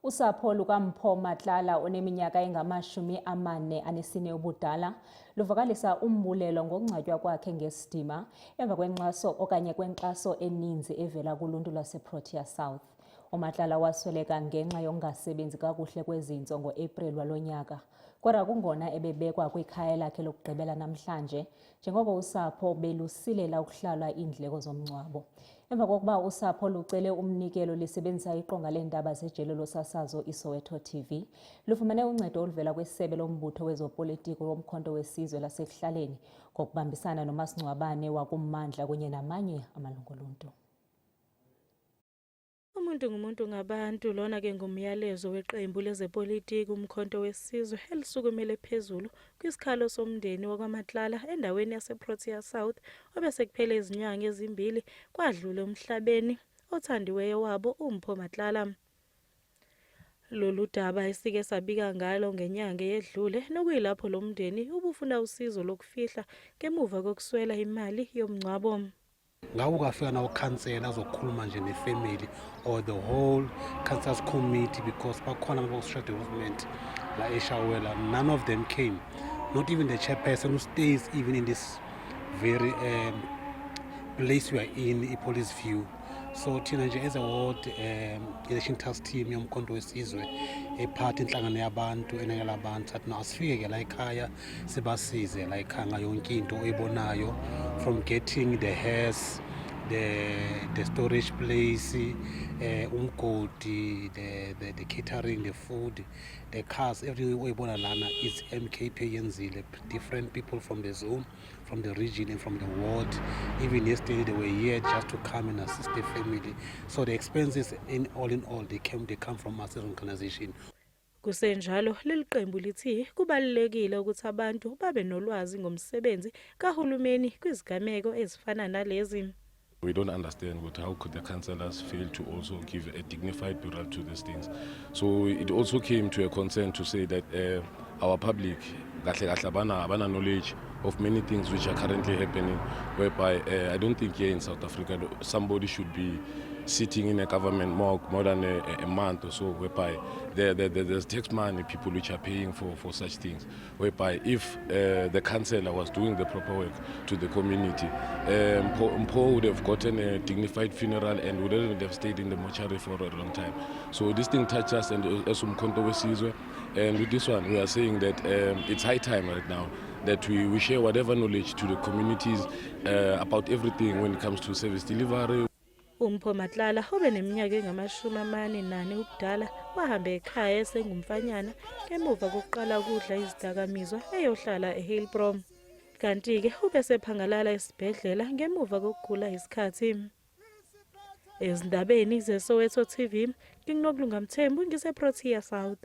Usapho lukaMpho Matlala oneminyaka engama-44 ubudala luvakalisa umbulelo ngokungcwatywa kwakhe ngesidima emva kwenkxaso eninzi evela kuluntu lwaseProtea South. uMatlala wasweleka ngenxa yokungasebenzi kakuhle kwezintso ngo-April walo nyaka, kodwa kungona ebebekwa kwikhaya lakhe lokugqibela namhlanje njengoko usapho belusilela ukuhlalwa iindleko zomngcwabo. Emva kokuba usapho lucele umnikelo lisebenzisa iqonga leendaba zejelo losasazo iSoweto TV, lufumene uncedo oluvela kwisebe lombutho wezopolitiko womkhonto wesizwe lasekuhlaleni ngokubambisana nomasingcwabane wakummandla kunye namanye amalungu oluntu. Umuntu ngumuntu ngabantu, lona ke ngumyalezo weqembu lezepolitiki umkhonto wesizwe elisukumele phezulu kwisikhalo somndeni wakwaMatlala endaweni yaseProtea South obesekuphele izinyanga ezimbili kwadlule umhlabeni othandiweyo wabo uMpho Matlala. Lolu daba esike sabika ngalo ngenyanga yedlule nokuyilapho lo mndeni ubufuna usizo lokufihla ngemuva kokuswela imali yomngcwabo. Ngawo kafika nawo council azokhuluma nje nefamily or the whole council's committee because bakhona ama social development la eShawela. None of them came, not even the chairperson who stays even in this very place we are in, Police View. So thina nje as a ward election task team yomkhonto wesizwe ephathi inhlangano yabantu enengela abantu athi asifike ke la ekhaya sibasize la ekhaya ngayo yonke into oyibonayo, from getting the hairs, the storage place, umgodi, the catering, the food, the cars, everything oyibona lana is MKP yenzile. Different people from the zone, from the region and from the ward. Even yesterday they were here just to come and assist the family. So the expenses all in all they come from us as an organization. Kusenjalo leli qembu lithi kubalulekile ukuthi abantu babe nolwazi ngomsebenzi kahulumeni kwizigameko ezifana nalezi. We don't understand how could the councillors fail to also give a dignified burial to these things. So it also came to a concern to say that our public abana knowledge of many things which are currently happening, whereby I don't think here in South Africa somebody should be sitting in a government more than a month or so, whereby there's tax money, people which are paying for such things, whereby if the councillor was doing the proper work to the community, Mpho would have gotten a dignified funeral and wouldn't have stayed in the mortuary for a long time. So this thing touches us, and as umkhonto wesizwe, and with this one we are saying that it's high time right now that we share whatever knowledge to the communities about everything when it comes to service delivery. uMpho Matlala obeneminyaka engama-44 ubudala wahamba ekhaya esengumfanyana ngemuva kokuqala ukudla izidakamizwa eyohlala eHillbrow. Kanti-ke ubesephangalala esibhedlela ngemuva kokugula isikhathi. Ezindabeni zeSoweto TV, nginokulunga Mthembu ngiseProtea South.